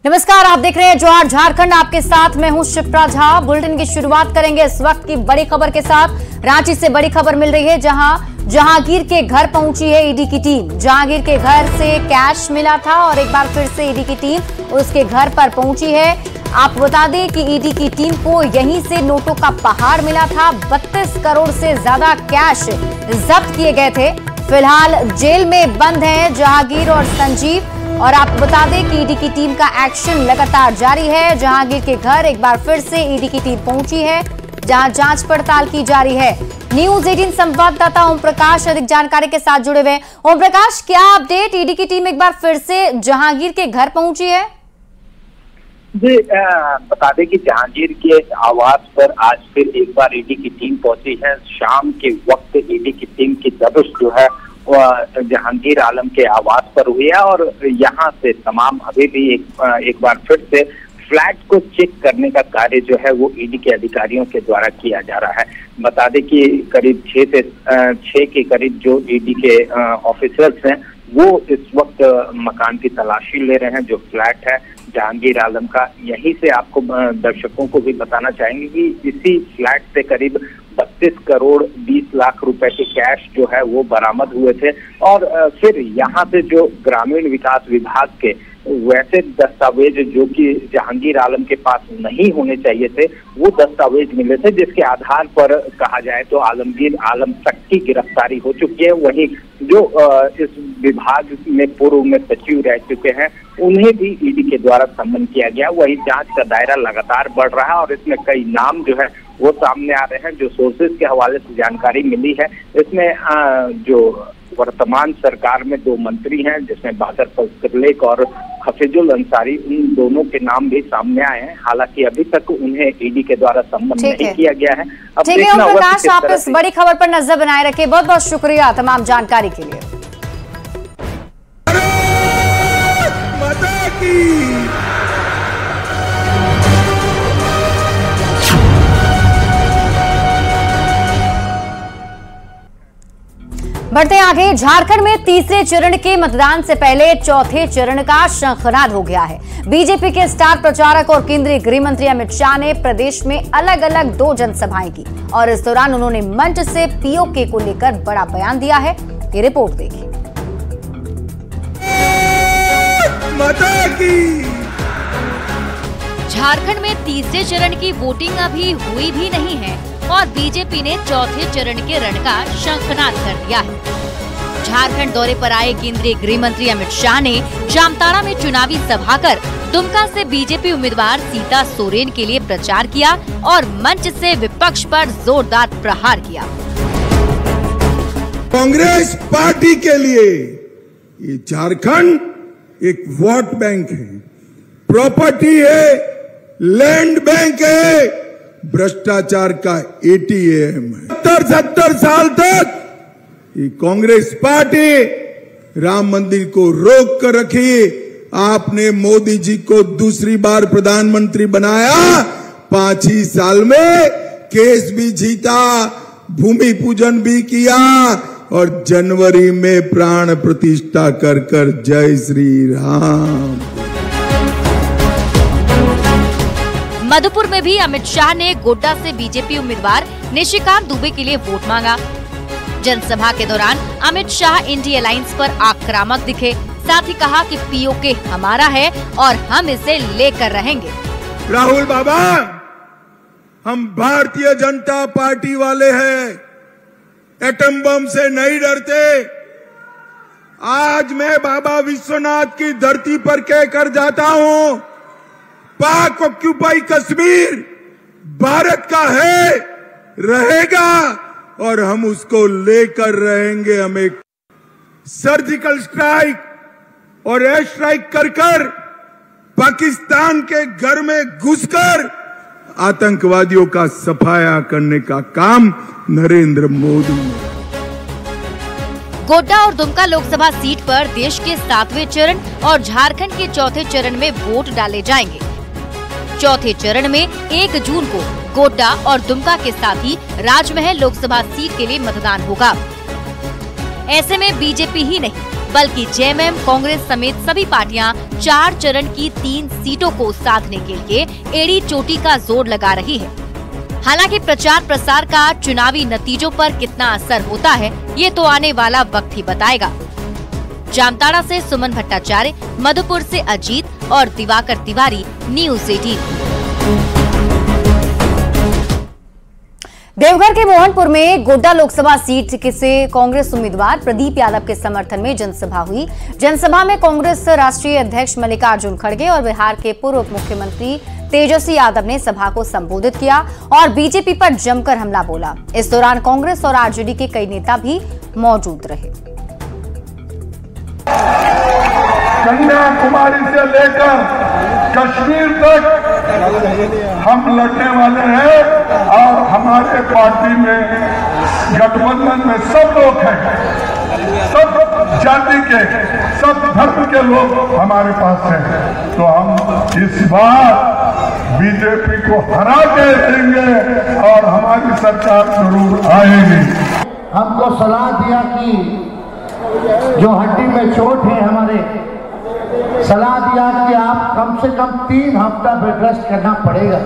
नमस्कार, आप देख रहे हैं ज्वार झारखंड। आपके साथ मैं हूं शिप्रा झा। बुलेटिन की शुरुआत करेंगे इस वक्त की बड़ी खबर के साथ। रांची से बड़ी खबर मिल रही है, जहां जहांगीर के घर पहुंची है ईडी की टीम। जहांगीर के घर से कैश मिला था और एक बार फिर से ईडी की टीम उसके घर पर पहुंची है। आप बता दें कि ईडी की टीम को यहीं से नोटों का पहाड़ मिला था। 32 करोड़ से ज्यादा कैश जब्त किए गए थे। फिलहाल जेल में बंद हैं जहांगीर और संजीव। और आप बता दें कि ईडी की टीम का एक्शन लगातार जारी है। जहांगीर के घर एक बार फिर से ईडी की टीम पहुंची है, जहां जांच पड़ताल की जा रही है। न्यूज 18 संवाददाता ओम प्रकाश अधिक जानकारी के साथ जुड़े हुए। ओम प्रकाश, क्या अपडेट? ईडी की टीम एक बार फिर से जहांगीर के घर पहुंची है। जी, बता दें कि जहांगीर के आवास पर आज फिर एक बार ईडी की टीम पहुंची है। शाम के वक्त ईडी की टीम की दबिश जो है जहांगीर आलम के आवास पर हुई है और यहाँ से तमाम अभी भी एक बार फिर से फ्लैट को चेक करने का कार्य जो है वो ईडी के अधिकारियों के द्वारा किया जा रहा है। बता दें कि करीब 6 के करीब जो ईडी के ऑफिसर्स हैं वो इस वक्त मकान की तलाशी ले रहे हैं, जो फ्लैट है जहांगीर आलम का। यहीं से आपको दर्शकों को भी बताना चाहेंगे कि इसी फ्लैट से करीब 32 करोड़ 20 लाख रुपए के कैश जो है वो बरामद हुए थे। और फिर यहाँ से जो ग्रामीण विकास विभाग के वैसे दस्तावेज जो कि जहांगीर आलम के पास नहीं होने चाहिए थे, वो दस्तावेज मिले थे, जिसके आधार पर कहा जाए तो आलमगीर आलम तक की गिरफ्तारी हो चुकी है। वहीं जो इस विभाग में पूर्व में सचिव रह चुके हैं उन्हें भी ईडी के द्वारा सम्मन किया गया। वही जांच का दायरा लगातार बढ़ रहा है और इसमें कई नाम जो है वो सामने आ रहे हैं। जो सोर्सेज के हवाले से जानकारी मिली है, इसमें जो वर्तमान सरकार में 2 मंत्री हैं, जिसमें बादर फजल और हफीजुल अंसारी, उन दोनों के नाम भी सामने आए हैं। हालांकि अभी तक उन्हें ईडी के द्वारा सम्मन नहीं किया गया है। अब ठीक है ओम प्रकाश, आप इस बड़ी खबर पर नजर बनाए रखे। बहुत बहुत शुक्रिया तमाम जानकारी के लिए। बढ़ते आगे, झारखंड में तीसरे चरण के मतदान से पहले चौथे चरण का शंखनाद हो गया है। बीजेपी के स्टार प्रचारक और केंद्रीय गृह मंत्री अमित शाह ने प्रदेश में अलग अलग 2 जनसभाएं की और इस दौरान उन्होंने मंच से पीओके को लेकर बड़ा बयान दिया है। ये रिपोर्ट देखिए। झारखंड में तीसरे चरण की वोटिंग अभी हुई भी नहीं है और बीजेपी ने चौथे चरण के रण का शंखनाद कर दिया है। झारखंड दौरे पर आए केंद्रीय गृह मंत्री अमित शाह ने जामताड़ा में चुनावी सभा कर दुमका से बीजेपी उम्मीदवार सीता सोरेन के लिए प्रचार किया और मंच से विपक्ष पर जोरदार प्रहार किया। कांग्रेस पार्टी के लिए ये झारखंड एक वोट बैंक है, प्रॉपर्टी है, लैंड बैंक है, भ्रष्टाचार का एटीएम है। 70 साल तक ये कांग्रेस पार्टी राम मंदिर को रोक कर रखी। आपने मोदी जी को दूसरी बार प्रधानमंत्री बनाया। 5 ही साल में केस भी जीता, भूमि पूजन भी किया और जनवरी में प्राण प्रतिष्ठा कर जय श्री राम। मधुपुर में भी अमित शाह ने गोड्डा से बीजेपी उम्मीदवार निशिकांत दुबे के लिए वोट मांगा। जनसभा के दौरान अमित शाह इंडिया अलायंस पर आक्रामक दिखे। साथ ही कहा कि पीओके हमारा है और हम इसे लेकर रहेंगे। राहुल बाबा, हम भारतीय जनता पार्टी वाले हैं, एटम बम से नहीं डरते। आज मैं बाबा विश्वनाथ की धरती पर कहकर जाता हूं, पाक ऑक्यूपाई कश्मीर भारत का है, रहेगा और हम उसको लेकर रहेंगे। हमें सर्जिकल स्ट्राइक और एयर स्ट्राइक कर पाकिस्तान के घर में घुसकर आतंकवादियों का सफाया करने का काम नरेंद्र मोदी ने। गोड्डा और दुमका लोकसभा सीट पर देश के 7वें चरण और झारखंड के चौथे चरण में वोट डाले जाएंगे। चौथे चरण में 1 जून को गोड्डा और दुमका के साथ ही राजमहल लोकसभा सीट के लिए मतदान होगा। ऐसे में बीजेपी ही नहीं बल्कि जेएमएम, कांग्रेस समेत सभी पार्टियां 4 चरण की 3 सीटों को साधने के लिए एड़ी चोटी का जोर लगा रही है। हालांकि प्रचार प्रसार का चुनावी नतीजों पर कितना असर होता है, ये तो आने वाला वक्त ही बताएगा। जामताड़ा से सुमन भट्टाचार्य, मधुपुर से अजीत और दिवाकर तिवारी, न्यूज़ 18। देवघर के मोहनपुर में गोड्डा लोकसभा सीट से कांग्रेस उम्मीदवार प्रदीप यादव के समर्थन में जनसभा हुई। जनसभा में कांग्रेस राष्ट्रीय अध्यक्ष मल्लिकार्जुन खड़गे और बिहार के पूर्व उप मुख्यमंत्री तेजस्वी यादव ने सभा को संबोधित किया और बीजेपी पर जमकर हमला बोला। इस दौरान कांग्रेस और आरजेडी के कई नेता भी मौजूद रहे। कन्याकुमारी से लेकर कश्मीर तक हम लड़ने वाले हैं और हमारे पार्टी में गठबंधन में सब लोग हैं, सब जाति के, सब धर्म के लोग हमारे पास हैं। तो हम इस बार बीजेपी को हरा के रहेंगे और हमारी सरकार जरूर आएगी। हमको सलाह दिया कि जो हड्डी में चोट है हमारे, सलाह दिया कि आप कम से कम 3 हफ्ता बेड रेस्ट करना पड़ेगा।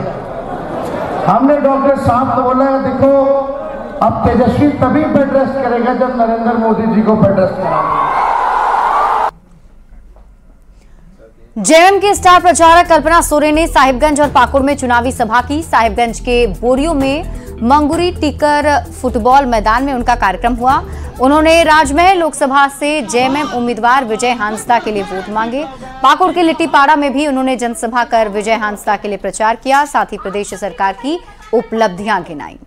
हमने डॉक्टर साहब को बोला देखो अब तेजस्वी तभी बेड रेस्ट करेगा जब नरेंद्र मोदी जी को बेड रेस्ट कराएंगे। जेएमएम की स्टार प्रचारक कल्पना सोरेन ने साहिबगंज और पाकुड़ में चुनावी सभा की। साहिबगंज के बोरियो में मंगुरी टिकर फुटबॉल मैदान में उनका कार्यक्रम हुआ। उन्होंने राजमहल लोकसभा से जेएमएम उम्मीदवार विजय हांसदा के लिए वोट मांगे। पाकुड़ के लिट्टीपाड़ा में भी उन्होंने जनसभा कर विजय हांसदा के लिए प्रचार किया, साथ ही प्रदेश सरकार की उपलब्धियां गिनाई।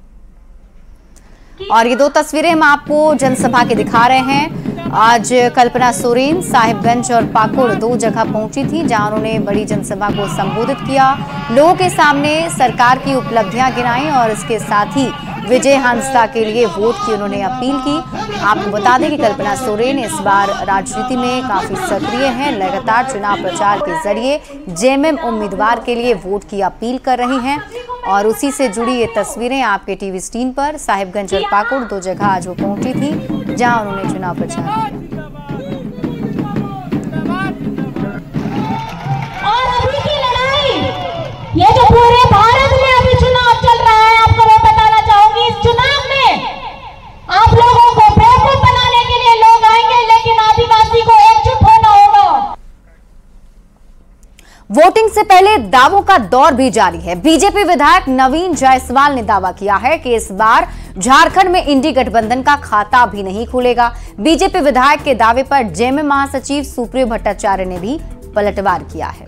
और ये 2 तस्वीरें हम आपको जनसभा के दिखा रहे हैं। आज कल्पना सोरेन साहिबगंज और पाकुड़ 2 जगह पहुंची थी, जहां उन्होंने बड़ी जनसभा को संबोधित किया, लोगों के सामने सरकार की उपलब्धियां गिनाई और इसके साथ ही विजय हांसदा के लिए वोट की उन्होंने अपील की। आपको बता दें कि कल्पना सोरेन इस बार राजनीति में काफी सक्रिय हैं, लगातार चुनाव प्रचार के जरिए जेएमएम उम्मीदवार के लिए वोट की अपील कर रही हैं और उसी से जुड़ी ये तस्वीरें आपके टीवी स्क्रीन पर। साहिबगंज और पाकुड़ 2 जगह आज वो पहुंची थी, जहां उन्होंने चुनाव प्रचार किया। और अभी की लड़ाई, ये जो पूरे भारत में अभी चुनाव चल रहा है, आपको मैं बताना चाहूंगी, इस चुनाव में आप लोगों को बेवकूफ बनाने के लिए लोग आएंगे, लेकिन आदिवासी को एकजुट होना होगा। वोटिंग से पहले दावों का दौर भी जारी है। बीजेपी विधायक नवीन जायसवाल ने दावा किया है कि इस बार झारखंड में इंडी गठबंधन का खाता भी नहीं खुलेगा। बीजेपी विधायक के दावे पर जेएमएम महासचिव सुप्रियो भट्टाचार्य ने भी पलटवार किया है।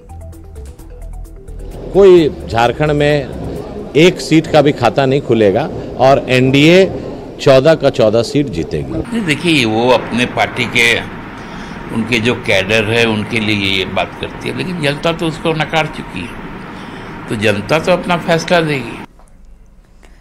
कोई झारखंड में 1 सीट का भी खाता नहीं खुलेगा और एनडीए 14 का 14 सीट जीतेगी। देखिए, वो अपने पार्टी के उनके जो कैडर है उनके लिए ये बात करती है, लेकिन जनता तो उसको नकार चुकी है, तो जनता तो अपना फैसला देगी।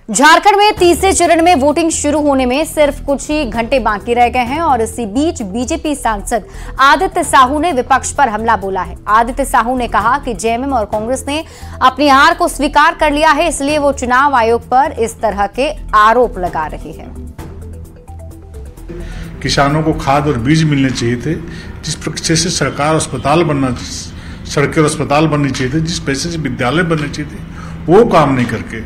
झारखंड में तीसरे चरण में वोटिंग शुरू होने में सिर्फ कुछ ही घंटे बाकी रह गए हैं और इसी बीच बीजेपी सांसद आदित्य साहू ने विपक्ष पर हमला बोला है। आदित्य साहू ने कहा कि जेएमएम और कांग्रेस ने अपनी हार को स्वीकार कर लिया है, इसलिए वो चुनाव आयोग पर इस तरह के आरोप लगा रही है। किसानों को खाद और बीज मिलने चाहिए थे, जिस पैसे से सरकार अस्पताल बनना, सड़कें और अस्पताल बननी चाहिए थे, जिस पैसे से विद्यालय बनने चाहिए थे, वो काम नहीं करके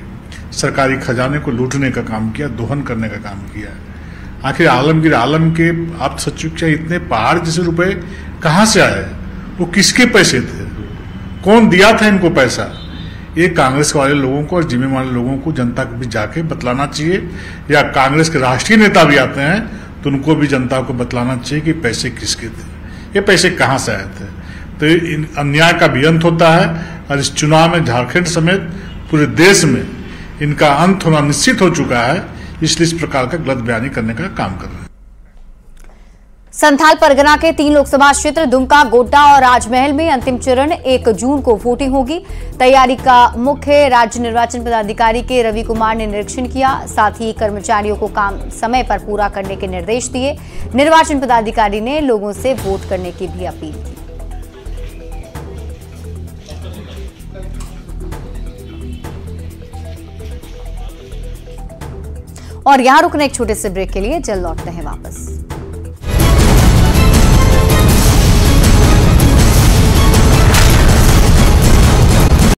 सरकारी खजाने को लूटने का काम किया, दोहन करने का काम किया। आखिर आलमगीर आलम के आप सचमुच इतने पहाड़ जैसे रुपए कहां से आए? वो किसके पैसे थे? कौन दिया था इनको पैसा? ये कांग्रेस वाले लोगों को और जिम्मे वाले लोगों को जनता को भी जाके बतलाना चाहिए, या कांग्रेस के राष्ट्रीय नेता भी आते हैं तो उनको भी जनता को बतलाना चाहिए कि पैसे किसके थे, ये पैसे कहां से आए थे। तो इन अन्याय का भी अंत होता है और इस चुनाव में झारखंड समेत पूरे देश में इनका अंत होना निश्चित हो चुका है, इसलिए इस प्रकार का गलत बयानी करने का काम कर रहे हैं। संथाल परगना के 3 लोकसभा क्षेत्र दुमका, गोड्डा और राजमहल में अंतिम चरण 1 जून को वोटिंग होगी। तैयारी का मुख्य राज्य निर्वाचन पदाधिकारी के रवि कुमार ने निरीक्षण किया, साथ ही कर्मचारियों को काम समय पर पूरा करने के निर्देश दिए। निर्वाचन पदाधिकारी ने लोगों से वोट करने की भी अपील की। और यहां रुकने एक छोटे से ब्रेक के लिए जल्द लौटते हैं वापस।